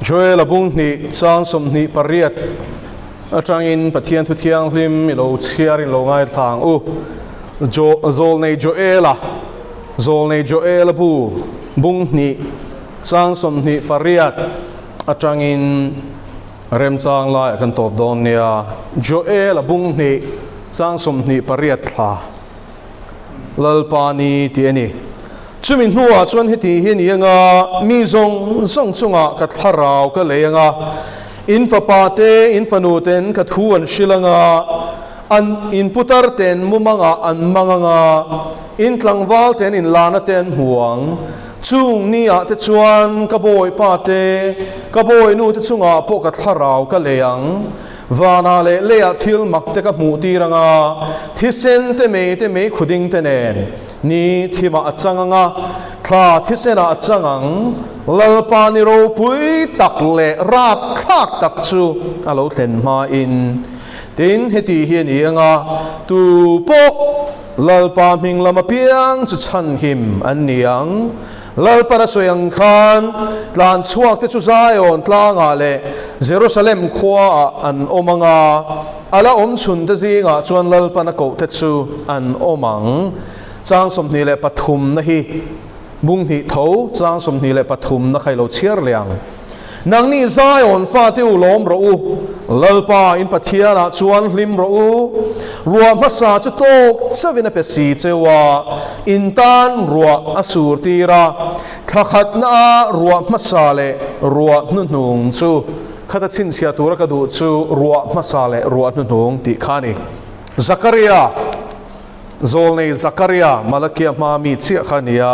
Joel abung ni chang som ni pariat atang in pathian thu thiang hlim mi lo chiar in lo ngai thang zol nei Joel bu bung ni chang som ni pariat atang in rem chang lai kan top don nia Joel abung ni chang som ni pariat thla lalpa ni ti ani chumin hnuah chuan heti hi ni anga mi zong chunga ka tharau ka leanga in fapa te in fanuten ka thu an shilanga an in putar ten mumanga an manganga in tlangwal ten in lana ten huang chung nia te chuan ka boy pa te ka boy nu te chunga po ka tharau ka leang vana le thil mak te ka mu ti ranga thisen te me khuding te nen ni thima achanganga thla thisena achangang lalpa ni ro pui tak le rat thak tak chu alo thlen ma in tin heti hi ni anga tu po lalpa ming lama piang chu chan him an niang lalpa na soyang khan tlan chuak te chu Zion tlanga le Jerusalem khwa an omanga ala chun te zinga chuan lalpa na ko te chu an omang chang som ni le pathum na hi bung hi tho chang som ni le pathum na khailo chiar liang nang ni Zion fa te u lom ro u lalpa in pathiana chuan hlim ro u ruwa masa chu tok chawina pe si chewa in tan ruwa asur tira thakhat na ruwa masa le ruwa nung chu khata chin sia tura ka du chu ruwa masa le ruwa nung ti khani Zakaria zol nei Zakaria malakia mami chia khania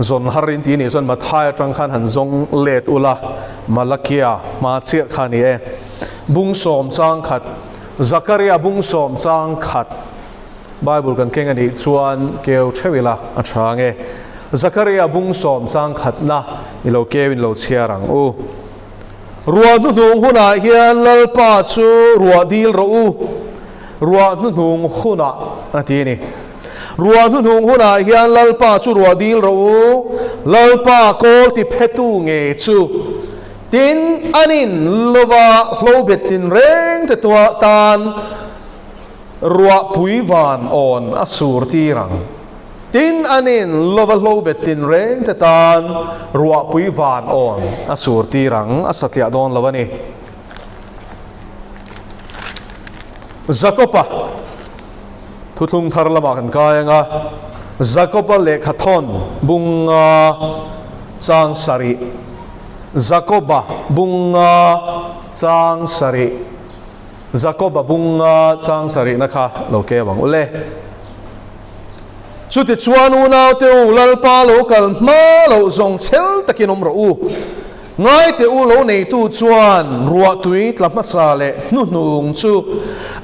zon harin ti ni zon mathai tang khan han zong let ula malakia ma chia khania bung som chang khat Zakaria bung som chang khat Bible kan keng ani chuan keu thewila athange Zakaria bung som chang khat na ilo kewin lo chiarang u ruwa nu nung huna hian lalpa chu ruwa dil ro u ruwa nu nung huna atini ruwa nu nung huna hian lalpa chu ruwa dil ro u lalpa kol ti phetu nge chu tin anin lova hlobet tin reng te tua tan ruwa puivan on asur tirang tin anin lova hlobet tin reng te tan ruwa puivan on asur tirang asatya don lavani Zakopa thutlung thar lama kan kayanga Zakopa le khathon bunga chang sari Zakoba bunga chang sari Zakoba bunga chang sari nakha loke wang ule chuti chuan unaw te lalpa lokal ma lo zong chel takinom ro u ngai te u lo nei tu chuan ruwa tui tlama sa le nu nung chu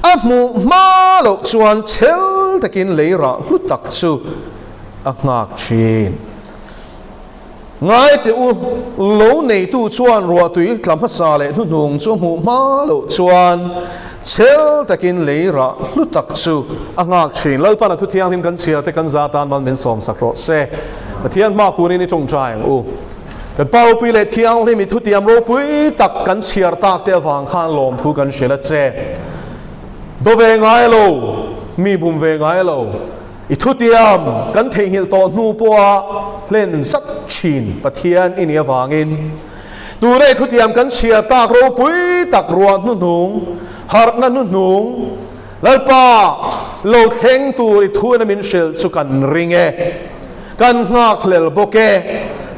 amu ma lo chuan chel takin leira hlutak chu angak chin ngai te u lo nei tu chuan ruwa tui tlama sa le nu nung chu mu ma lo chuan chel takin leira hlutak chu angak chin lalpa na thu thiang him kan chia te kan zatan man men som sakro se pathian ma ku ni chong trai u kan pau pi le thiang him thu tiam ro pui tak kan chiar tak te wang khan lom thu kan shela che do ve ngai lo mi bum ve ngai lo I thu tiam kan thei hil to hnu poa len sat chin pathian in ya wangin tu re thu tiam kan chia tak ro pui tak ruwa nu nung har na nu nung lalpa lo theng tu I thu na min shel chu kan ringe kan ngak lel boke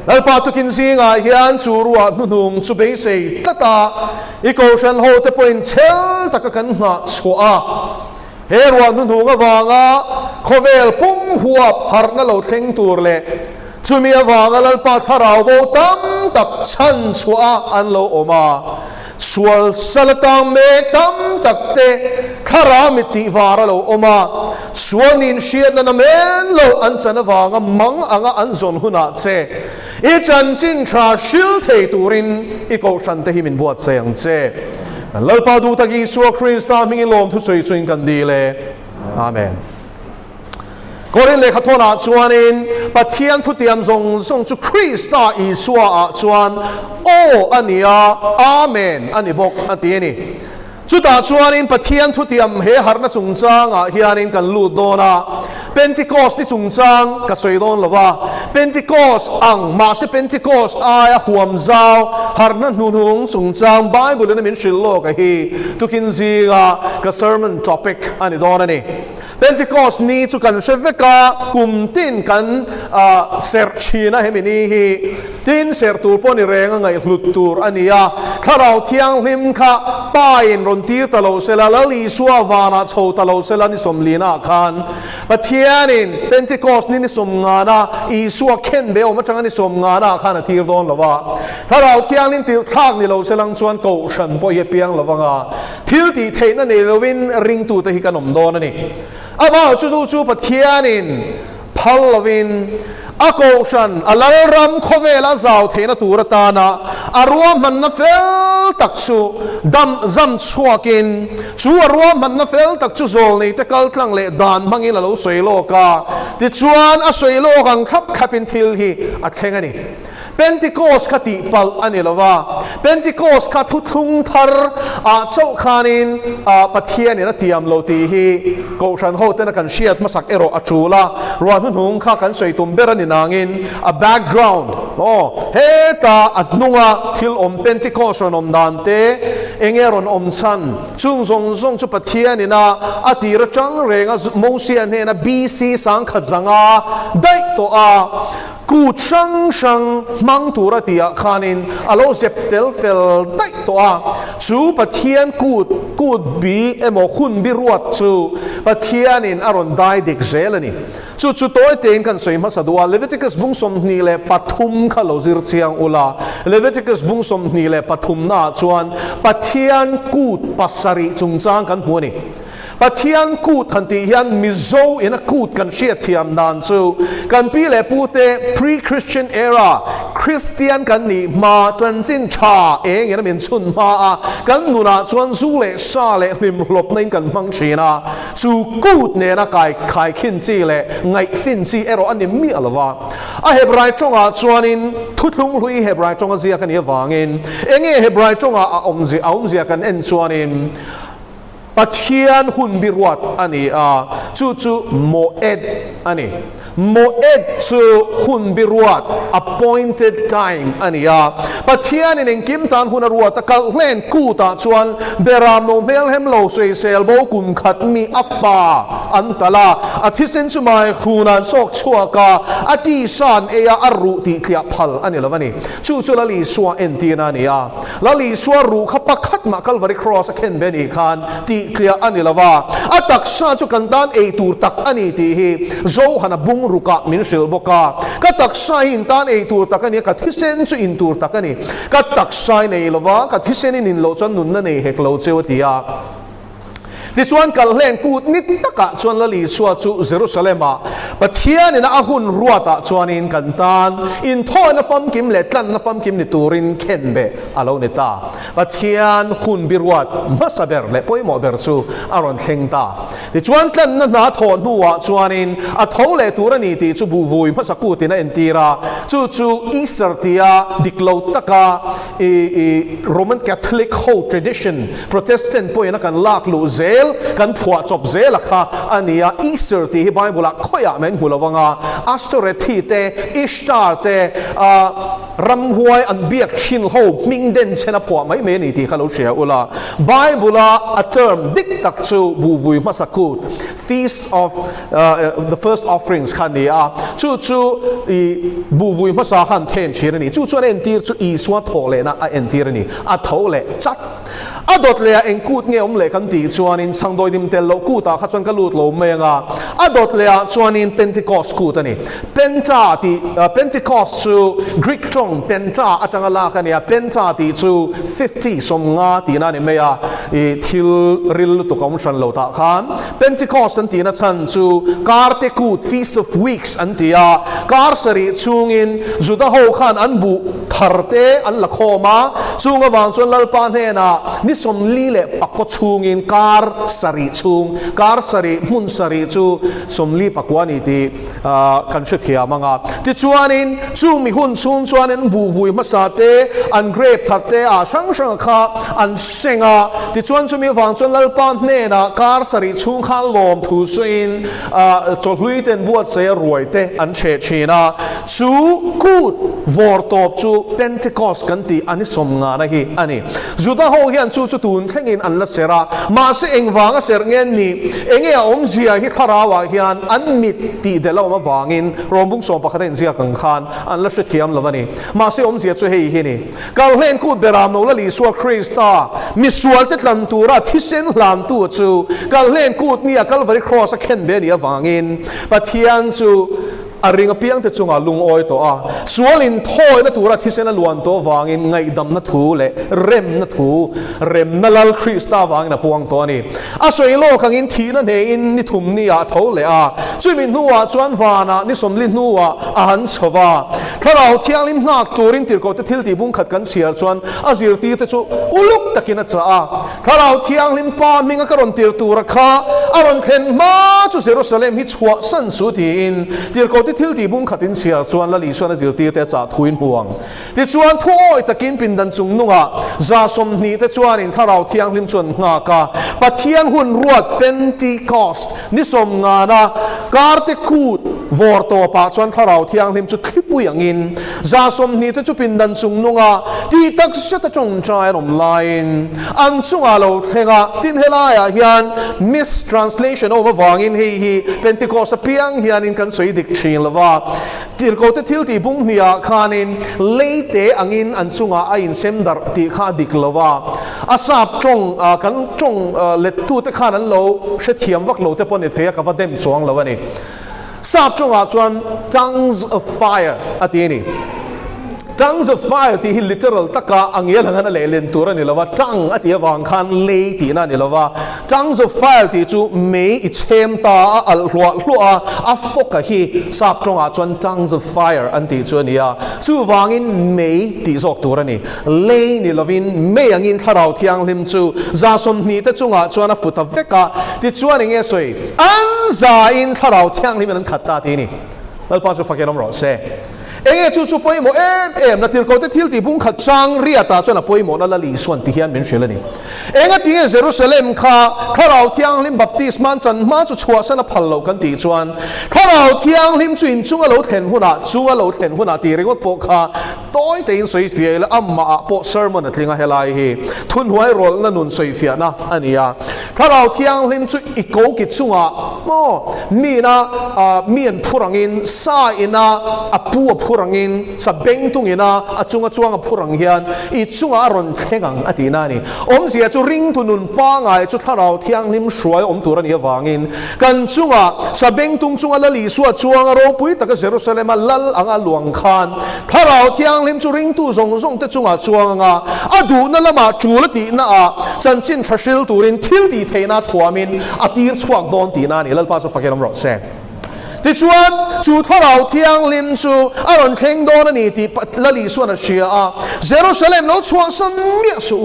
lalpa tu kin zinga hian chu ruwa nu nung chu be sei tata I ko shan ho te point chel tak kan nga chua he ruwa nu nung awanga khovel pum huap har na lo theng tur le chumi awanga lalpa tharau bo tam tak chan chua an lo oma sual salatang me tam tak te kharamiti vara lo oma sual nin shiat na men lo an chana wanga mang anga an zon huna che I chan chin tra shil thei turin I ko shan te himin buat sayang che lalpa du taki suwa Krista mingin lom thu soi chuin kan di le amen ก็เรียนเลยขอโทษนะชวนอินปะเทียนทุติยมทรงจุคริสต์อิสวาชวนโออันนี้อาเมนอันนี้บอกอันที่นี่จุดชวนอินปะเทียนทุติยมเฮหาร์นัจุงจังฮิอานินกันลูดโดนะเป็นที่คอสที่จุงจังก็สวยโดนละว่าเป็นที่คอสอังมาเสเป็นที่คอสอายห่วมเจ้าหาร์นันุนุงจุงจังไบเบิลนั้นมีชิลโลกะฮีทุกินซีก็ sermon topic อันนี้โดนนี่Pentecost ni chu kan sheveka kumtin kan serchina hemini hi tin ser tur pon ni renga ngai hlut tur ania tharau thiang hlim kha pain ron tir talo sela lali suwa wana chho talo sela ni somlina khan pathianin Pentecost ni somnga na I suwa khen be oma changa ni somnga na khan tir don lawa tharau thiang nin tir thak ni lo selang chuan ko shan po ye piang lawanga thil ti theina ni lovin ring tu te hi kanom don ani ama chuปะเทียนินพัลวินอโกชันอลารัมโคเวลาซาวเทนตูรตานาอารวมมันนเฟลตักซูดัมซัมชัวกินชูอารวมมันนเฟลตักซูโซลนี่ตะกัลทลังเลดานมังอิลาโลสวยโลกาติชวนอสวยโลกังขับขับเป็นทิลฮีอัดแข่งนี่Pentecost ขติปัลอันนี้ละว่า Pentecost ขทุทุงทาร์เจ้าขานินปะเทียนี่นะที่ยามโลตีฮีกูฉันโหดแต่กันเชียดมาสักเอโรอจูละรวนหุ่นข้ากันสวยตุ่มเบรันินางอินbackground เฮตาอัดนุงะทิลอม Pentecost รอนอมดานเตเองรอนอมซันจุงซงจุปะเทียนี่นะอดีรจังเรงะโมเซียนเฮนะ BC สังขจังะได้ตัวกูช่างมังตัวที่อาคานินอโลเซปเตลเฟลได้ตัวจูปะเทียนกูดบีเอโมคุณบิรวดจูปะเทียนินอารอนได้เด็กเจลนี่จูตัวเต็งกันสวยมาสะดวกเลวิติกัสบุ้งสมนีเลปฐุมขลาจิรเชียงอุลาเลวิติกัสบุ้งสมนีเลปฐุมนาชวนปะเทียนกูดปัสสริจุงจางกันหัวนี่ปะเทียนกูดทันทียันมิโซอินกูดกันเชียเทียมนานซูกันปีเลปูเต pre-Christian era คริสเตียนกันนี่มาจันสินชาเองยันเป็นชุนมากันนุนาชวนซูเลซาเลมิมหลบในกันมังชีนาซูกูดเนี่ยนะกายขายขินซีเลไงขินซีเอโรอันนี้มีอะไรวะเฮบรายจงชวนินทุทุงลุยเฮบรายจงเสียกันเยวางินเองเฮบรายจงอมเสียกันเอ็นชวนินปะเทียนหุ่นบิรวัดอันนี้จูโมเอ็ดอันนี้โมเอ็ดจูหุ่นบิรวัด appointed time อันนี้ปะเทียนนี่กิมตันหุ่นรวดตะกัลเล่นกูตาชวนเบรามโนเมลเฮมโลเซเซลโบกุนขัดมีอัปปาอันตลาอาทิเซนจุมาคูนันโซกชัวกาอาทิสานเอียอารุติเทียพัลอันนี้ละวันนี้จูละลีสัวเอ็นตีนันนี่ละลีสัวรูขับปักขัดมาคัลวาริครอสเข็นเบนีคานตีเคลียอันนี้ละว่าอัตักซาจุกันดานเอตูตักอันนี้ที่ฮีโจฮันบุงรุกะมินเชลบกาก็ตักซาหินดานเอตูตักอันนี้ก็ที่เซนจุอินตูตักอันนี้ก็ตักซาในละว่าก็ที่เซนนินโลจันนุนนั่นเองเฮกโลเจวติยาดิส่วนกัลเล่นกูนิดตะกะส่วนละลีส่วนจูเยรูซาเล็มปะเทียนนะอาหุนรัวตะส่วนอินกันตานอินทอนฟัมกิมเล็ดลันฟัมกิมนิตูรินเข็นเบอาโลเนตาปะเทียนหุนบิรวัดมาสเบร์เล่ปอยโมเดอร์ซูอารอนเทงตาดิส่วนกันนะนาทอนหัวส่วนอินอัทโอเลตูรนีติจูบูวุยมาสักกูตินะเอ็นตีราจูอีสเตอร์ติอาดิกโลตะกาโรมันแคทอลิกโฮทรดิชันโปรเตสแตนต์ปอยนะกันลากลูเซกันผัวจบเซลค่ะอันนี้อีสเตอร์ที่ไบเบิลข้อยแม่นหัวละวังอัสเตอร์ที่เตอิสตาร์เตรำหวยอันเบียกชินโฮมิงเดนเชนะผัวไม่เมนี่ที่เขาเชียอุลาไบเบิลa term ดิกตักจูบูวุยมาสักกูด feast of the first offerings คันนี้จูบูวุยมาสักขันเทนชีรนี่จูเอ็นตีร์จูอีสวะโถเลนะเอ็นตีร์นี่โถเลจัดดดเลยเอ็งกูดเงี้ยเลยกันตีชวนอินสังโดยดิมเตลโลกูตาขัดชวนกันลูดโลเมงดดเลยชวนอินเพนทิคอสกูตันี่เพนจาตีเพนทิคอสจูกรีกจงเพนจาอาจารย์ลากันเนี่ยเพนจาตีจู50สมงาตีนั่นเมียทิลริลตุกอมชันโลตาขันเพนทิคอสอันตีนั่นชันจูการ์เตกูด feast of weeks อันตีการ์สรีจูงินจุดาโฮขันอันบุทาร์เตอันละโคมา chung awang chuan lalpa hne na ni som li le pakko chungin kar sari chung kar sari mun sari chu som li pakwani ti kan hre thia manga ti chuanin chu mi hun chun chuanin bu vui masate an grape thatte a sang sang kha an senga ti chuan chu mi wang chuan lalpa hne na kar sari chung kha lom thu suin cholhui ten buat se ruaite an che china chu kut vor top chu Pentecost kan ti ani som nga na hi ani juda ho hian chu tun thlengin an la sera ma se engwanga ser ngen ni enge a om zia hi kharawa hian an mit ti de lo ma wangin rombung som pakhaten zia kang khan an la hre thiam lovani ma se om zia chu hei hi ni kal hlen kut beram no la li suwa Krista mi sual te tlan tura thisen hlam tu chu kal hlen kut ni a Calvary cross a khen be ni a wangin pathian chu a ringa piang te chunga lung oi to a sualin thoi na tura thisen a luan to wangin ngai dam na thu le rem na lal Krista wangin a puang to ni a soi lo kangin thi na ne in ni thum ni a tho le a chumin nuwa chuan wana ni somlin nuwa a han chowa tharau thiang lim hnak turin tir ko te thil ti bung khat kan siar chuan a zir ti te chu uluk takin a cha a tharau thiang lim pa minga karon tir tur kha aron khen ma chu Jerusalem hi chua san su ti in tir ko thil ti bung khatin siar chuan la li suan a zir ti te cha thuin huang ti chuan thoi takin pindan chung nunga za som ni te chuan in tharau thiang lim chuan nga ka pathian hun ruat Pentecost ni som nga na karte kut vor to pa chuan tharau thiang lim chu thipui angin za som ni te chu pindan chung nunga ti tak se ta chong trai rom line an chunga lo thenga tin helaya hian mistranslation over wangin hi Pentecost piang hian in kan soi dik thin lova tir ko te thil ti bung nia khanin leite angin an chunga a in sem dar ti kha dik lova asap chong kan chong let tu te khan an lo she thiam wak lo te pon e theya ka va dem chuang lawani sap chong a chuan tongues of fire atini tongues of fire ti hi literal taka angel hangana le len tura ni lawa tang atia wang khan le ti na ni lawa tongues of fire ti chu me I chem ta al hlua a foka hi sap chong a chuan tongues of fire an ti chu nia chu wangin me ti zok tura ni le ni lovin me angin tharau thiang lim chu za som ni te chunga chuan a futa veka ti chuan nge soi an za in tharau thiang lim an khatta ti ni lalpa chu fakelom ro se enge chu poimo em na tir ko te thil ti bung khat sang ria ta chona poimo na la li suan ti hian min shela ni enga ti Jerusalem kha tharau thiang lim baptisman chan ma chu chua sana phalo kan ti chuan tharau thiang lim chu in chunga lo thlen huna ti ringot po kha toy te in soi fiel amma po sermon atlinga helai hi thun huai rol na nun soi fia na ania tharau thiang lim chu I ko ki chunga mo mi na mien phurangin sa ina apu phurangin sa bengtung ina achunga chuanga phurang hian I chunga ron thengang atina ni om sia chu ring tunun pa ngai chu tharau thiang lim hruai om turan hi wangin kan chunga sa bengtung chunga la li suwa chuanga ro pui taka Jerusalem lal anga luang khan tharau thiang lim chu ring tu zong te chunga chuanga adu na lama chulati na a chanchin thashil turin thil ti theina thuamin atir chuak don ti na ni lalpa so fakeram ro se ti chuan chu tharau thiang lim chu aron thleng don ani ti la li suan a hria a Jerusalem lo chuang san mi su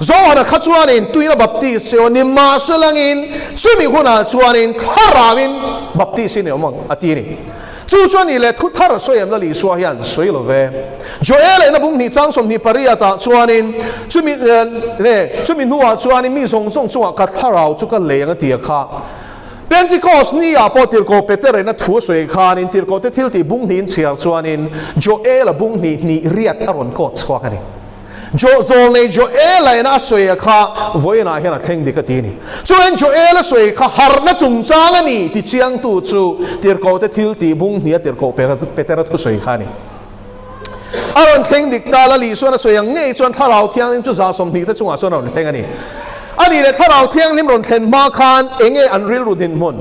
zohana khachuanin tuina baptist se ni ma sulangin sumi huna chuanin tharawin baptist ni omang atini chu chuan ni le thu thar soyam la li suwa hian soi lo ve Joel na bung ni chang som ni pariata chuanin chumi nuwa chuanin mi song chuwa ka tharau chu ka le anga ti kha Pentecost ni a po tir ko Peter na thu soi khan in tir ko te thil ti bung hin chiar chuanin Joel bung ni riat aron ko chwa ka ni Joel na soi kha voina hian a thleng dikati ni chuan Joel soi kha har na chung chang ani ti chiang tu chu tir ko te thil ti bung ni tir ko Peter thu soi kha ni aron thleng dik ta la li so na soi ang ngei chuan tharau thiang in chu za som ni te chunga so na thleng ani ani le tharau thiang lim ron thlen ma khan enge anril rudin mon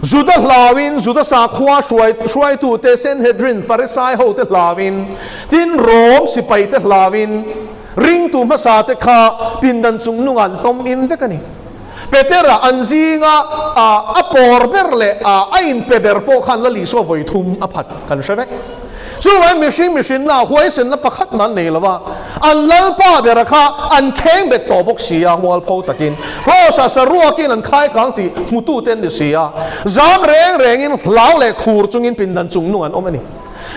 zuda hlawin zuda sa khwa shwai tu te Sanhedrin Pharisai ho te hlawin tin rom sipai te hlawin ring tu ma sa te kha pindan chung nungan tom in vekani Petera anzinga a por berle a ain peber po khan la li so voi thum a phat kan shevek chú vậy mission nào huay sin là bắt khát man này là va anh lal pa bề ra kha anh khen bề tổ bốc xì à mual phô takin phô sa rua kin anh khai cang ti mutu ten đi xì à zam reng in lao lệ khur chung in pin dan chung nu anh ôm anh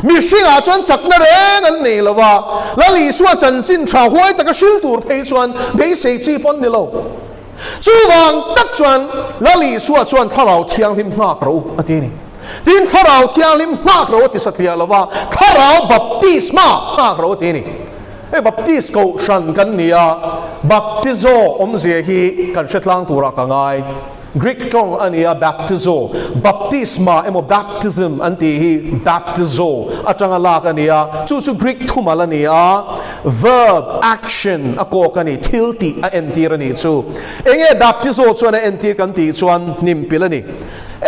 mission à chuan chak na reng anh này là va la li suwa chân chin thà huay ta cái sil tur phê chuan bê sei chi pon ni lo chú vang tắc chuan la li suwa chuan thà lao thiang him nak ro ati ni tin thà lao thiang lim nak ro ti satlia là va thà lao baptisma nak ro ti ni baptist ko shan kan nia baptizo omze hi kan shetlang tura ka ngai Greek tong ania baptizo baptisma emo baptism anti hi baptizo atanga la ka nia chu Greek thumala nia verb action ako kani tilti a entirani chu enge baptizo chuan entir kan ti chuan nimpilani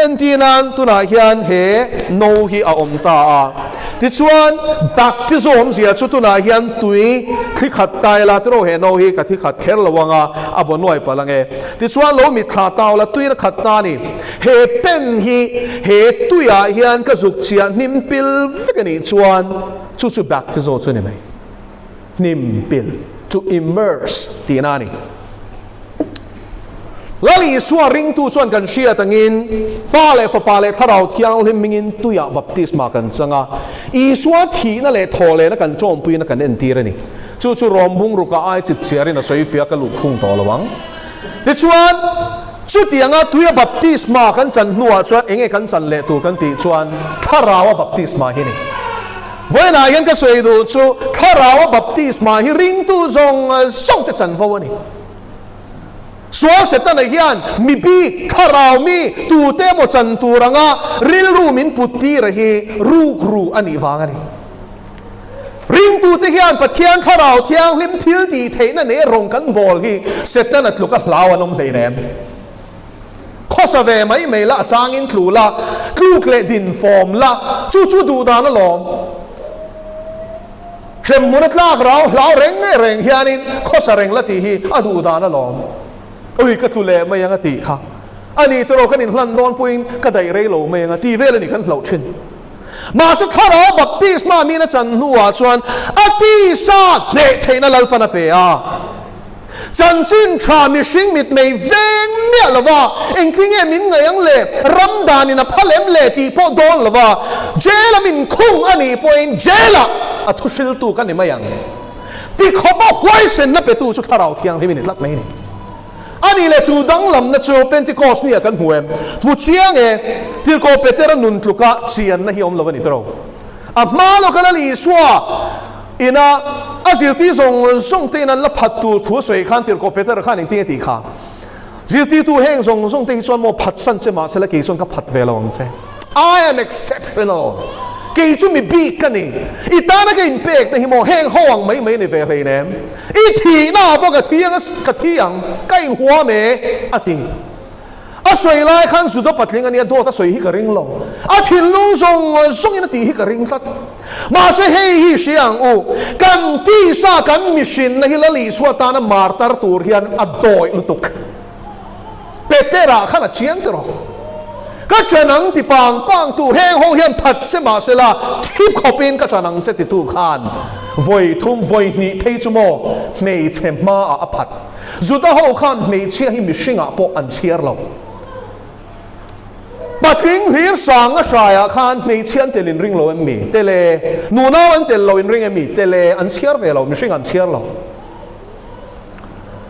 entinan tuna hian he no hi a omta a ti chuan baptizo omzia chu tuna hian tui thi khat tai la tro he no hi ka thi khat kher lawanga abonoi palange ti chuan lo mi thla taw la tui na khat ta ni he pen hi he tuya hian ka zuk chia nimpil vekani chuan chu baptizo chu ni mai nimpil to immerse ti na ni lali suwa ring tu chuan kan sia tangin pale tharau thiang lim mingin tuya baptisma kan changa I suwa thi na le thole na kan chom pui na kan entir ani chu rombung ruka ai chip chiari na soifia ka lu khung to lawang ti chuan chu tianga tuya baptisma kan chan nuwa chuan enge kan chan le tu kan ti chuan tharawa baptisma hi ni voina hian ka soi du chu tharawa baptisma hi ring tu zong song te chan vo ani suwa setan hian mi bi tharau mi tu te mo chan tu ranga ril ru min putti rahi ru ani wangani ring tu te hian pathian tharau thiang lim thil ti theina ne rong kan bol hi setan at luka hlawanom deinem khosa ve mai la changin thlula tluk le din form la chu du da na lom chem munat lak rau hlau reng hianin khosa reng la ti hi adu da na lom oi ka tule mai anga ti kha ani toro kanin hlan non puin ka dai rei lo mai anga ti vel ani kan hlo thin ma sa khara baptisma mi na chan nuwa chuan ati sa ne theina lalpana pe a chan chin tha mi sing mit mei veng ne lawa engking e min ngayang le ramdan ina phalem le ti po don lawa jela min khung ani point jela athusil tu kan ni mayang ti khoba hwai sen na pe tu chu tharau thiang hi min lat mai ni ani le chu dang lam na chu Pentecost ni kan huem mu chiang e tir ko peter nun tluka chian na hi om lovani tro a ma lo kala li swa ina azir ti song te nan la phat tu thu soi khan tir ko peter khan ing ti kha zir ti tu heng song te chuan mo phat san che ma se la ke song ka phat velong che I am exceptional ke chu mi bi kani itana ke impact na hi mo heng hoang mai ni ve hlei nem I thi na bo ka thiang ka in hua me ati a soi lai khan su do patling ani do ta soi hi ka ring lo a thin lung song ina ti hi ka ring tat ma se hei hi siang u kan ti sa kan mission na hi la li swata na martar tur hian adoi lutuk petera khana chiang tro ka chanang ti pang tu heng ho hian phat se ma se la thip khopin ka chanang che ti tu khan voi thum voi ni thei chu mo mei che ma a phat zuta ho khan mei chia hi mi shinga po an chiar lo patling hlir sang a shaya khan mei chian telin ring lo em mi tele nu na an tel lo in ring em mi tele an chiar ve lo mi shing an chiar lo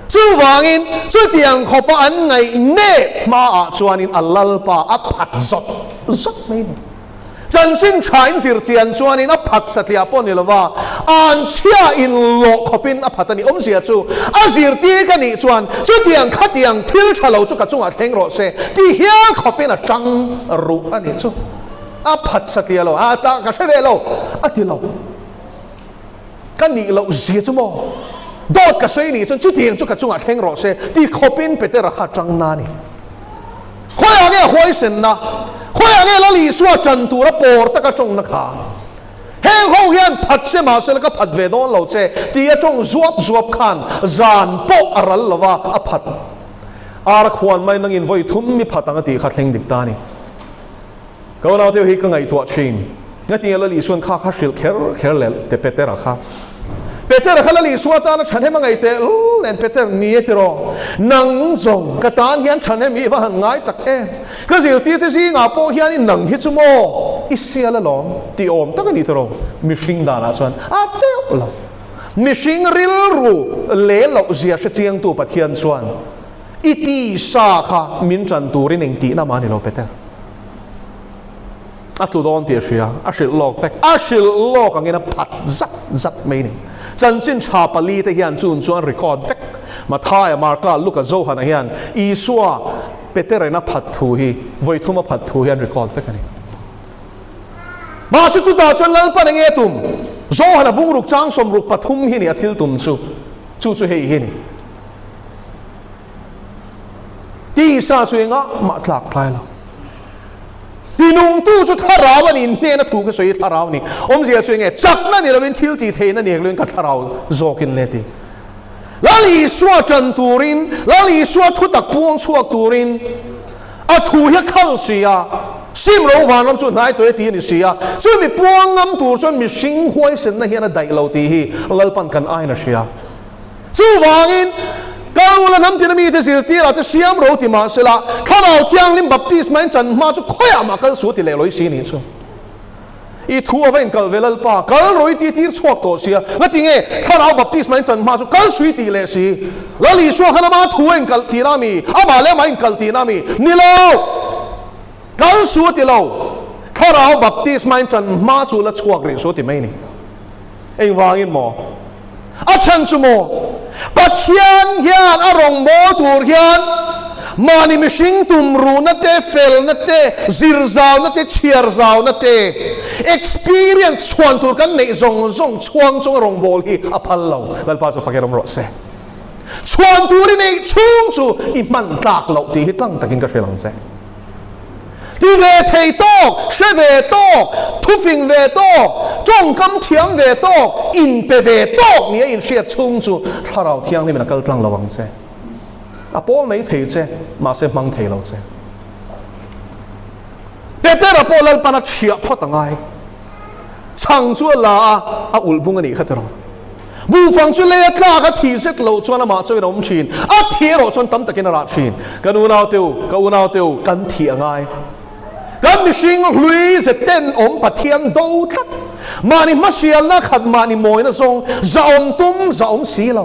chu wangin chu tiang khopa an ngai ne ma a chuanin allal pa a phat zot mai ni chan sin chain sir chian chuanin a phat satlia pon ni lova an chia in lo khopin a phatani om sia chu a zir ti ka ni chuan chu tiang kha tiang thil thalo chu ka chunga thleng ro se ti hian khopin a tang ru ani chu a phat satlia lo a ta ka se lo a ti lo kan ni lo zia chu mo dot ka sei ni chun chu tiang chu ka chunga thleng ro se ti khopin peter kha tang na ni khoi age hoi sen na khoi age la li suwa chan tu ra por ta ka chong na kha heng ho hian phat se ma se la ka phat ve don lo che ti a chong zuap khan zan po aral lova a phat ar khwan mai nang in voi thum mi phatanga ti kha thleng dik ta ni ko na te hi ka ngai to chin งั้นที่เราลีส่วนข้าสิลเคร์เลเตเปเตอร์ข้าเปเตอร์ข้าลีส่วนตานะฉันให้มังไงเตเล่นเปเตอร์นี่ที่รอนังซงกตานเฮียนฉันให้มีบ้านง่ายตักก็สิที่ที่สิงาโปเฮียนี่นังฮิตสโมอิเสียละล้อมตีอมตั้งกันนี่ที่รอมิชิงดานะส่วนเตอละมิชิงริลรูเล่เราเสียเชียงตัวปะเทียนส่วนอิติสาขามินจันตูรินเองตีน้ำมันนี่เราเปเตอร์อัตลุดอนเตียเชียอาศิลโลกแฟกอาศิลโลกอย่างเงี้ยพัดจัดไม่เนี่ยจันจินชาปลีแต่เฮียนจูนส่วนรีคอร์ดแฟกมาท้ายมาร์กาลูกกับโจฮันเฮียนอีสัวเปเตอร์นะพัดทูฮีไว้ทุ่มพัดทูเฮียนรีคอร์ดแฟกนี่มาสุดตุดาจนลัลปันเงี้ยตุ่มโจฮันบุ้งรุกจ้างสมรุกปฐุมฮีนี่อาทิลตุ่มจูเฮฮีนี่ที่ซาช่วยงะมาตลักคลายแล้วที่นุ่งตู้จุดทาราวนี่เนี่ยนะถูกก็สวยทาราวนี่เสียช่วยไงจักนั่นนี่เราเป็นทิลตีเทนั่นเนี่ยเรื่องกัทาราวโจกินเลยทีแล้วลีสัวจันตูรินแล้วลีสัวทุตักพวงชัวตูรินถูกขัลเสียซิมเราวันนั้นจุดไหนตัวตีนี่เสียจุดมีพวงน้ำตูจนมีสิงหวยเส้นนั่นเฮียนะได้เราตีฮีเราปั่นกันไอ้นะเสียจุดวางินก็รู้แล้วน้ำที่นั่นมีที่สิ่งที่เราจะเสียมรู้ที่มาเสละถ้าเราเที่ยงลิมบัพติสมันจันมาจะค่อยมาก็สู้ที่เลวร้อยสิ่งนี้ชัวอีทัวร์เป็นกัลเวลป้ากัลร้อยที่ชวกตัวเสียงั้นที่ไงถ้าเราบัพติสมันจันมาจะกัลสู้ที่เลวสิแล้วลีชัวขณะมาทัวร์กัลที่นั่นมีมาเลมันกัลที่นั่นมีนี่เรากัลสู้ที่เราถ้าเราบัพติสมันจันมาจะละชวกเรื่องสู้ที่ไม่นี่เองวางอินหมอฉันชั่วโมงปัจเจียนเฮียนอารมณ์โมตูร์เฮียนมานิมิชิงตุมรูนัตเตเฟลนัตเตซิร์ซาวนัตเตเชียร์ซาวนัตเต experience ชวนตูร์กันในซงช่วงอารมณ์โบลีอภัลเราแล้วป้าจะฟังกันรถเสชวนตูร์ในช่วงจูอิมันตากเราตีให้ตั้งตะกินกระเชลังเสที่เวทีโตกเชเวโตกทุฟิงเวโตกจงกำเทียงเวโตกอินเปเวโตกเนี่ยอินเชียชุ่งจูถ้าเราเทียงนี่มันก็ตั้งระวังเจ้อาโป้ไม่เทเจ้มาเสมังเทเราเจ้เปเตอร์อาโป้ลัลปนัดเชียพอตั้งไงช่างชั่วลาอุลบุงอันนี้ขัดเราบูฟังชั่วเลี้ยกล้าก็ทีเสกเราชวนมาช่วยเราชินเทียเราชวนตั้มตะกินราชินกันอุณาเตียวกันเทียงไงกันมิชิงลุยเสต็นปะเทียนดูทัดมานี่มาเสียนะขัดมานี่มวยนะทรงจะตุ้มจะสีเรา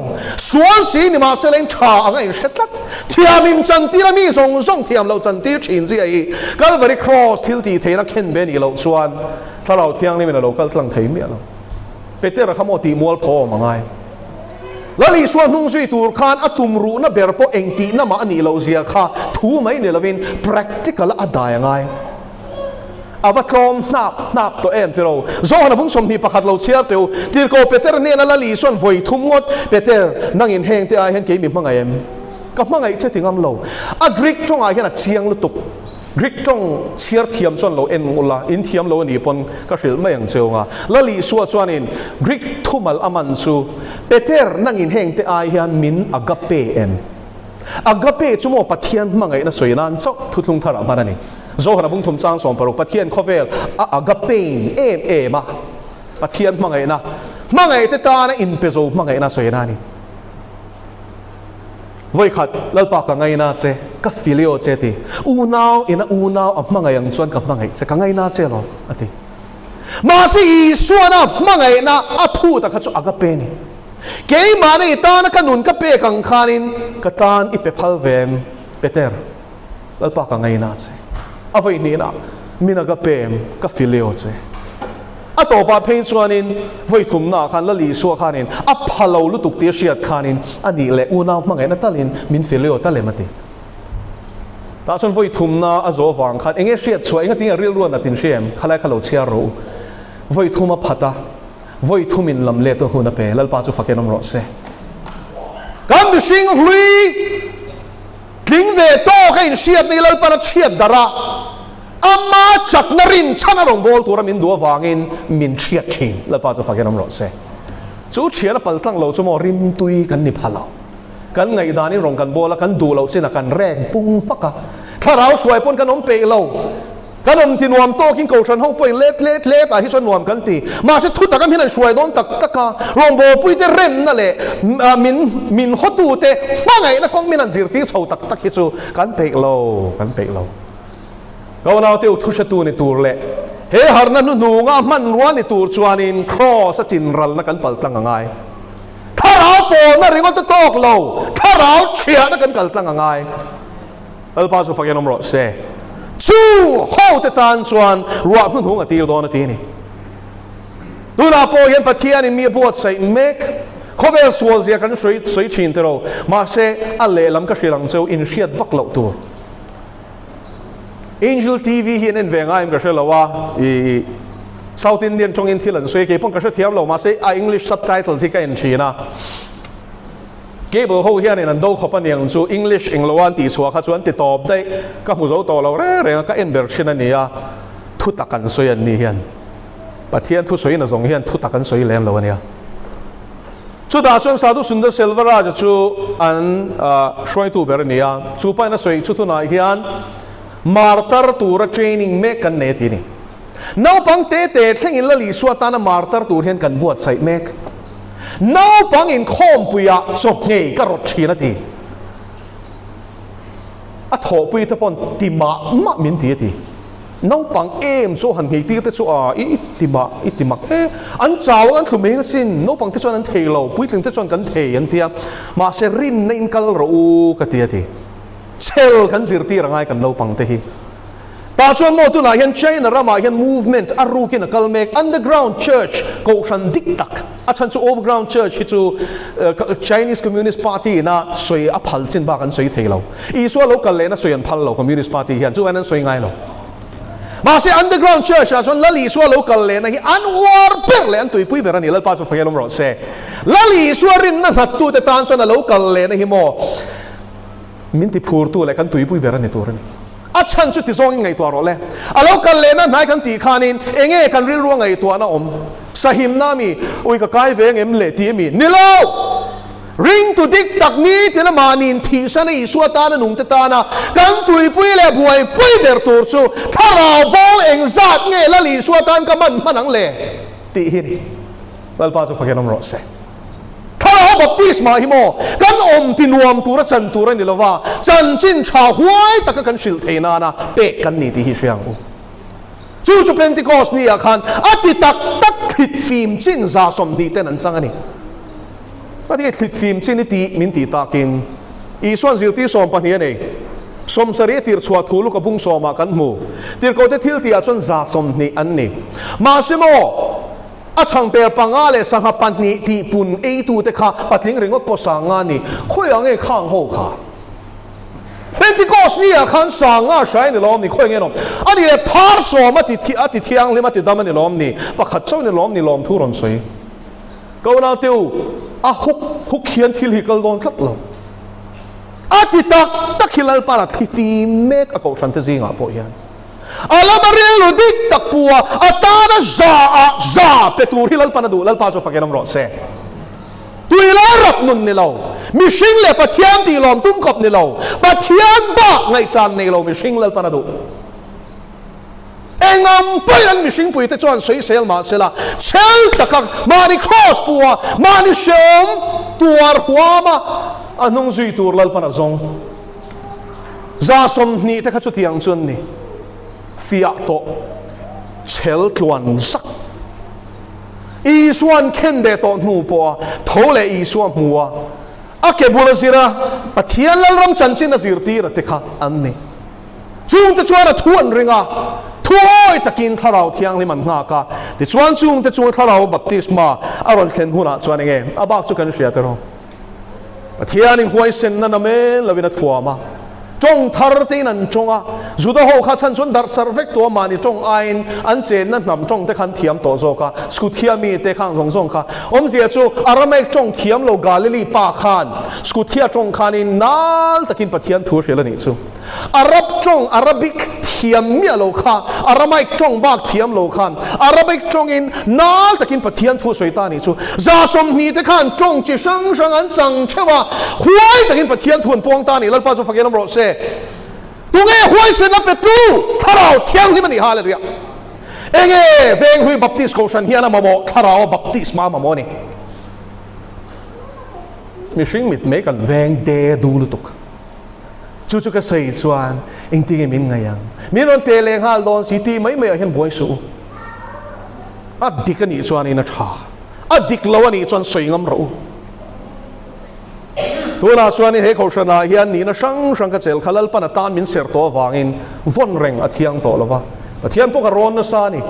ส่วนสีนี่มาเสลงชาอะไรเสร็จแล้วเทียมิมจันทีละมีทรงเทียมเราจันทีชินสิไอ้ก็เลย cross ทิลตีเทนักเข็นเบนี่เราส่วนถ้าเราเที่ยงนี่มันเราก็ตั้งเทียมเนี่ยเราเปเตอร์เขาโมตีมัวพอมาไงแล้วลีส่วนนุ่งสีตูร์คานอัตุมรูนะเบรโปเองตีนะมาอันนี้เราเสียค่ะทูไม่เนี่ยเราเป็น practical อะได้ยังไงอาวัตรอมนับตัวเองที่เราโซ่หน้าบุ้งสมทีประคัดเราเชียร์เตียวที่เราเปเตอร์เนี่ยนั่นละลีส่วนไว้ทุ่มงดเปเตอร์นั่งอินแหงที่ไอ้เห็นเกี่ยมีมังไงกับมังไงเชื่อถึงอันเรากรีกจงไอ้เห็นเชียงลุตุกกรีกจงเชียร์เทียมส่วนเราเอ็นอุลาอินเทียมเราเนี่ยปนก็สิลไม่อย่างเชียวงาแล้วลีส่วนอินกรีกทุ่มอัลอามันซูเปเตอร์นั่งอินแหงที่ไอ้เห็นมินอากาเปเอ็มอากาเปชั่วโมงปะเทียนมังไงน่ะสวยนั่นซอกทุกทุงทารามานี่โจขณะบุ้งทุ่มจ้างสองปรุกปะเทียนข้อเวลอากาเปนมาปะเทียนมังไงนะมังไงแต่ตาเนี่ยอินเปโซมังไงนะสวยนั่นนี่ไว้ขัดแล้วปากกังไงนะเจ้กับฟิลิโอเจติอูนาวมังไงยังส่วนกับมังไงจะกังไงนะเจ้หรออะติมาสิส่วนนะมังไงนะพูดแต่ข้าจะอากาเปนี่เกี่ยมาในตานะกันนุนกับเปกังขานินกับตานอิเปพัลเวมเปเตอร์แล้วปากกังไงนะเจ้เอาไว้นี่นะมินักเปมกับฟิลิโอเจต่อไปเพลงส่วนนี้ไว้ทุ่มหน้าขันละลีสัวขันินพะเราลุตุกเตียเชียดขันินอันนี้แหละอูน่ามังไงนั่นตะลินมินฟิลิโอตะเลมาติแต่ส่วนไว้ทุ่มหน้าอโจฟังขันเองเชียดช่วยเองที่เรียลล้วนนัดตินเชียมขลายขลุ่ยเชียรู้ไว้ทุ่มพัดไว้ทุ่มินลำเล็ดตัวหุ่นเปแล้วป้าจะฟังกันน้ำรสเสกันดิชิงลุยทิ้งเวโต้ให้เชียดนี่แล้วป้าเชียดดาระอามาจากนรินชันอารมณ์โบลตัวเรามินดัววางินมินเชียดชิงแล้วป้าจะฟังกันน้ำรสเสจู่เชียดปัลตั้งเราจะมอริมตุยกันนิพาเรากันไงดานี่รงกันโบแล้วกันดูเราเช่นกันแรงปุ้งปักกะถ้าเราช่วยปนกันน้องเปย์เรา กันอมที่นวมโตกินเกาชันห้องป่วยเล็บที่ส่วนนวมกันตีมาเสทุตะกันพี่นั่นช่วยโดนตักรองโบปุยเตเรมนั่นแหละมินฮอตูเตมาไงนะกองมินันซิร์ตีเฉาตักฮิจูกันเปกเราก็เราเที่ยวทุชตูในตัวเละเฮ้หาร์นั่นนูงามันล้วนในตัวชวนินครอสจินรัลนักกันปัลตังง่ายถ้าเราโปนั่นเรื่องก็จะตกเราถ้าเราเชียร์นักกันปัลตังง่ายอัลปาสุฟักยันอมรอเซจู่เข้าแต่ตานชวนรัวพุ่งหงตีโดนตีนี่ดูน่าโปเห็นปัทยานี่มีบทใส่เมกเขาเวสวอลเซียกันสวยชินเตอร์มาเซอัลเลลำก็เชียร์หลังเซลอินเชียดวักเหล่าตัวAngel TV เห็นเวงไงมันก็เชื่อเราว่าSouth Indian จงอินที่หลังสวยเกี่ยวกับก็เชื่อเทียมเรามาเซEnglish subtitle ที่กันชีนะเกี่ยวกับเขาเห็นนั่นดูเขาเป็นอย่างสู้ English เองเราวันตีสวะเขาชวนติดตอบได้ก็มุจโตเราเรื่องก็เอ็นเบอร์ชินันนี่ทุตักกันสวยอันนี้เห็นปะเทียนทุสวยน่ะส่งเห็นทุตักกันสวยแรงเราเนี่ยชุดอาชญสาธุสุนทรเซลวราจะชูอันช่วยตัวเบอร์นี่ชูไปน่ะสวยชุดตัวไหนเห็นมาร์ตร์ตัวเทรนนิ่งเมกกันเนตินี่น้าปังเตะเท่งอินละลีสวดตานะมาร์ตร์ตัวเห็นกันบวชใส่เมกน้าปังอินคอมปุยะจบเงยก็รถชีนทีอัฐปุยตะปนติมามินทีทีน้าปังโซหันเงยตีก็จะติมาอันเจ้าอันคือเมงสินน้าปังที่ชวนอันเทโลปุยถึงที่ชวนกันเทยันเทียมาเซรินในอินกัลรูกตีทีเชลกันสิรตีร่างกันเราปังเตหีตาชวนโมตุนาเห็นเชนรามาเห็น movement อารูกินกัลเมก underground church กูชันดิกตักอาชันจู overground church ที่จู Chinese Communist Party นะสวยอภัลจินบ้ากันสวยเทเราอีส่วนเรากันเลยนะสวยอันพัลเรา Communist Party เห็นจูอันนั้นสวยไงเรามาเสีย underground church อาชวนละลีส่วนเรากันเลยนะที่อันวาร์เปิลเลยอันตุยปุยเบรันนี่ละป้าจะฟังยังลมรอเซ่ละลีส่วนรินนั่นหัดตัวแต่ตานส่วนเรากันเลยนะที่โมมินติพูดตัวเลยกันตุยปุยเบรันนี่ตัวนี้อาชันสุดที่ส่งยังไงตัวเราเลยอาเรากันเลยนะนายกันตีขานินเองกันริ้วไงตัวน่ะสหิมนามีอุ้ยก็กลายเป็นเอ็มเลตีมีนี่เราริงตุดิกตักนี้ที่นั่นมานินที่สันอีสวดตาหนุ่มตานะกันตุยปุยเลยบวยปุยเบรตูชูถ้าเราบอกเองจัดเงี้ยละลีสวดตานก็มันนังเลยตีนี่แล้วป้าจะฟังยังน้ำรอเสถ้าเราบัพติศมาหิโมกันที่นวมตัวจันตัวนี่ละว่าจันจินชาหวยตะกันชิลเทนานะเปะกันนี่ที่ฮิเชียงจู่เพนติคอสนี่อาคารอธิตักขิดฟิล์มจินซาสมดีเต้นันสังนี่อธิขิดฟิล์มจินนี่ตีมินตีตากินอีส่วนสิที่สมปนีนี่สมสรีติร์สวดทูลุกบุ้งสมากันมูติร์โกเตทิลตีอาส่วนซาสมนี่อันนี้มาสิโมอาช่างเปรปังอาเลสังหปันนี้ที่ปุ่นตูเตค่ะปัดลิงเริงก็ปสางานี่คุยอะไรข้างหูค่ะเป็นที่ก็สนี่อาคันสางาใช้ในล้อมนี่คุยอะไรน้องอันนี้เลยพาร์สอมาติดเที่ยงเลยมาติดดำในล้อมนี่ปักขัดเจ้าในล้อมนี่ล้อมทุรนสวยก็น่าเตียวฮุกเขียนที่ลิกลโดนทัดเราอาทิตย์ตักขิลลปาร์ที่ฟิเมกอากาศชันเตซิงอ่ะพอยันอามาเรียลดิกตักปัวอาตานะซาเปตูริลปานาดูลปาโซฟักยันมรอเซตุยลารับนุนนี่เรามิชิงเลปะเทียนตีลอมตุ้มกบนี่เราปะเทียนบ้าไงจานนี่เรามิชิงลปานาดูเองอัมไปนั้นมิชิงปุยแต่จวนสวยเซลมาเซลาเชลตะกักมานิครอสปัวมานิเชมตัวหัวมาอันนงซุยตัวลปานาซงซาสมนี่แต่ข้าชุดที่ยังชนนี่ฟิอาโตเชลตวนสักอีส่วนเข็นเดตอนหูปัวทเลอีส่วนหัวอาเก็บบุลสิระปะเทียนลรำจันชินสิรตีระติค่ะอันนี้จุงจะชวนทวนริงาทวยตะกินทาราวเทียงลิมันงากาแต่ชวนจุงจะชวนทาราวบัพติศมาอารอนเข็นหัวชวนเองอาบักจุกันเสียเตอร์ปะเทียนิงหวยเซนนั่นเมลวินัทหัวมาจงทาร์ตีนันจงอ่ะจุดหัวข้าฉันชวนดัร์ซาร์เฟกตัวมานี่จงไอ้อันเจนนั่นนำจงเตขันเทียมตัวโซกะสกุเทียมีเตขังจงค่ะเสียจูอารามจงเทียมโลกาลิลีปาขันสกุเทียจงขันินนัลตะกินปะเทียนทัวร์เชลนี่จูอารับจงอาราบิกเทียมเมียโลกาอารามจงบากเทียมโลกาอาราบิกจงอินนัลตะกินปะเทียนทัวร์สวยตานี่จูซาสมนี่เตขันจงจิชังอันจังเชว่าหวยตะกินปะเทียนทัวร์ปวงตานี่แล้วป้าจะฟังยังน้ำรสเซ tung nghe huay sen áp petru thảo thiang hi mani hal ria enge veng hui baptist ko san hiana mamo thảo baptist ma mamo ni mi sing mit me kan veng de du lu tuk chu chu ka sei chuan eng ti min ngayang mi ron te leng hal don city mai mai hian boi su adik ani chuan ina tha adik lo ani chuan soingam ro tuna chuan he ko sana hian ni na sang sang ka chel khalal pan tan min ser to wangin von reng athiang to lova athian po ka ron na sa ni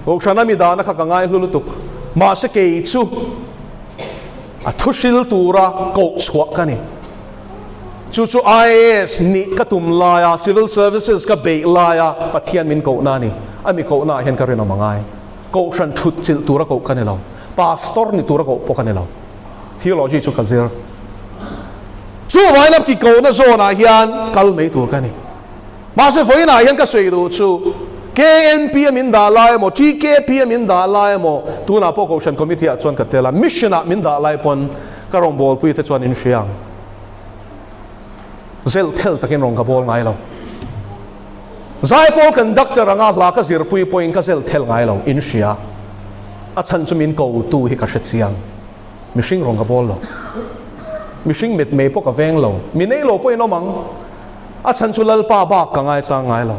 ko sana mi dana kha kangai lulutuk ma se ke chu a thusil tura ko chwa ka ni chu chu IAS ni katum laya civil services ka be laya pathian min ko na ni ami ko na hian ka rena mangai ko san thut chil tura ko ka ni lo pastor ni tura ko po ka ni lo theology chu ka zir chu vai lap ki ko na zona hian kal mei tur ka ni ma se foi na hian ka sei du chu KNP min da lai mo GKP min da lai mo tu na po ko san committee a chuan ka tela mission a min da lai pon ka rong bol pui te chuan in hriang zel thel takin rong ka bol ngai lo zai pol conductor anga hla ka zir pui point ka zel thel ngai lo in hria a chan chu min ko tu hi ka hret siang mishing rong ka bol lo mishing met me po ka veng lo mi nei lo po ino mang a chan chu lal pa ba ka ngai cha ngai lo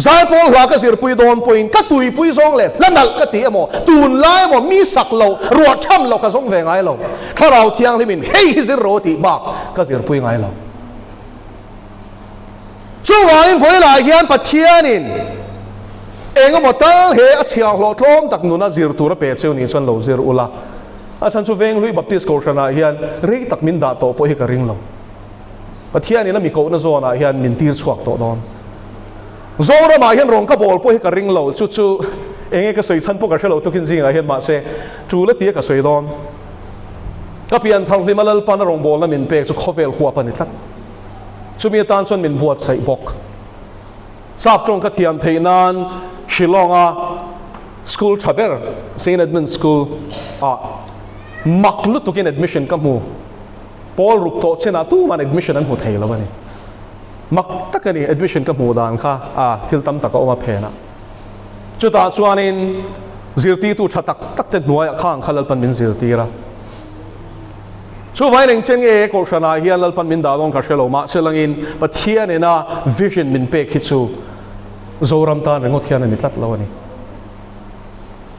zai pol hla ka zir pui don point ka tui pui zong le lanal ka ti emo tun lai mo mi sak lo ruat tham lo ka zong ve ngai lo tharau thiang limin hei zir ro ti ba ka zir pui ngai lo chu wain foi la hian pathianin enga motal he a chiang lo tlom tak nuna zir tura pe cheu ni chan lo zir ula a chan chu veng lui baptist ko shana hian rei tak min da to po hi ka ring lo pathianin mi ko na zona hian min tir chuak to don zora ma hian rong ka bol po hi ka ring lo chu chu enge ka soi chan po ka shelo to kin zinga hian ma se chu la ti ka soi don ka pian thang hi malal pan rong bol na min pe chu khovel huwa pan itlat chumi tan chon min buat sai bok sap tong ka thiam theinan shilonga school thaber St Edmund school maklu tukin admission ka mu Paul ruk to chena tu man admission an hu thei lo bani mak takani admission ka mu dan kha thil tam taka oma phena chuta chuanin zirti tu thatak tak te nuai khang khalal pan min zirti ra chu vai ning chen e ko shana hian lal pan min da long ka shelo ma selangin pathian ena vision min pe khichu zoram ta rengot hian ni tlat lawani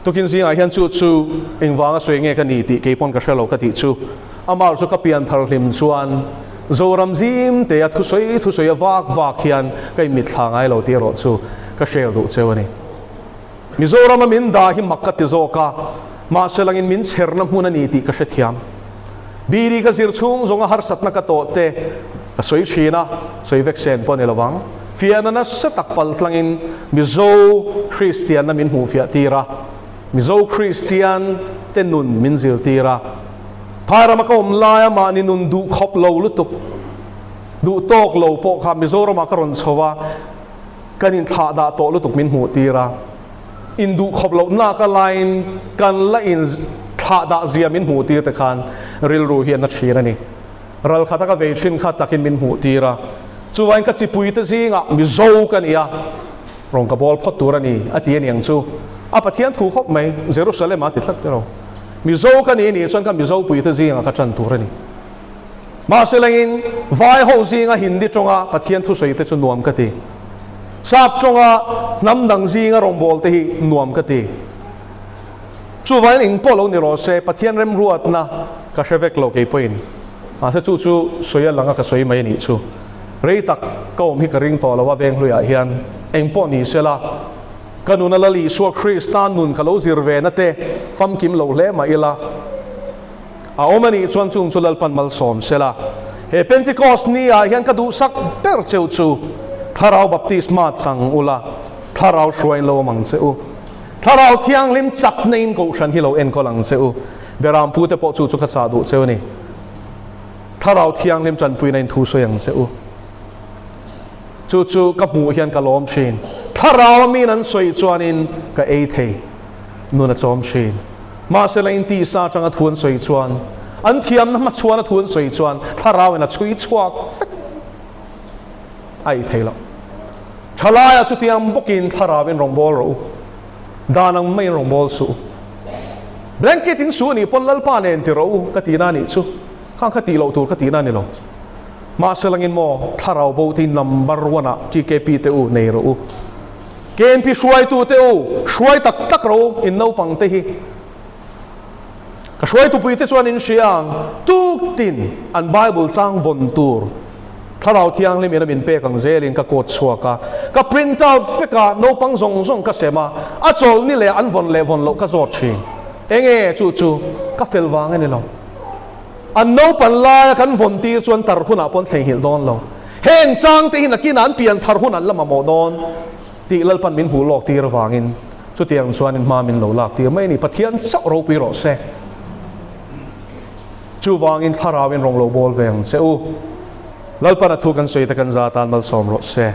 tukin zinga hian chu chu engwanga swenge ka ni ti ke pon ka shelo ka ti chu amar chu ka pian thar hlim chuan zoram zim te a thu soi wak hian kai mit thlangai lo ti ro chu ka share du chewani mizoram min da hi makka ti zoka ma selangin min cherna hmuna ni ti ka hrethiam biri ka zir chung zonga har satna ka to te ka soi china soi vexen pon elawang fiana na satak pal tlangin mizo Christian na min hu fia tira mizo Christian te nun min zir tira para makom laya ma ni nun du khop lo lutuk du tok lo po kha mizo ro ma karon chowa kanin tha da to lutuk min hu tira in du khop lo na ka line kan la in tha da zia min hu tir te khan ril ru hian na thira ni ral khata ka ve thin kha takin min hu tira chuwain ka chipui te zinga mi zo kan ia rong ka bol phot tur ani ati aniang chu a pathian thu khop mai Jerusalem ati thlak te ro mi zo kan ni chuan ka mi zo pui te zinga ka chan tur ani ma selangin vai ho zinga hindi tonga pathian thu soi te chu nuam ka ti sap tonga namdang zinga rong bol te hi nuam ka ti chu vai ing polo ni ro se pathian rem ruat na ka shevek lo ke point a se chu soya langa ka soi mai ni chu rei tak ko mi ka ring to lawa veng hluya hian eng po ni sela kanuna lali so Christian nun ka lo zirve na te fam kim lo le ma ila a omani chuan chung chulal pan mal som sela he Pentecost ni a hian ka du sak per cheu chu tharau baptisma chang ula tharau shwain lo mang cheu tharau thiang lim chak nein ko shan hi lo en ko lang cheu beram pu te po chu ka cha du cheu ni tharau thiang lim chan pui nain thu so yang cheu chu ka mu hian ka lom thin tharau mi nan soi chuanin ka ei thei nuna chom thin ma se lain ti sa changa thun soi chuan an thiam na ma chuan a thun soi chuan tharau na chui chuak ai thei lo thalaya chu tiang bokin tharawin rongbol ro danang mai rongbol su blanket in su ni ponlal panen ti ro katina ni chu khang khati lo tur katina ni lo ma selangin mo tharau bo ti number 1 a GKP te u nei ro ken pi shuai tu te u shuai tak tak ro in no pang te hi ka shuai tu pui te chuan in siang tu tin an bible chang von tur tharau thiang le mena min pe kang zelin ka kot chuaka ka print out feka no pang zong zong ka sema a chol ni le an von le von lo ka zot chi enge chu chu ka fel wang ani lo an no pan la kan von tir chuan tar huna pon thleng hil don lo heng chang te hin akin an pian thar hun an lama mo don ti lal pan min hu lok tir wangin chu tiang chuan in ma min lo lak tir mai ni pathian chau ro pi ro se chu wangin tharawin rong lo bol veng se u lalpana thu kan soi ta kan za tan mal som ro se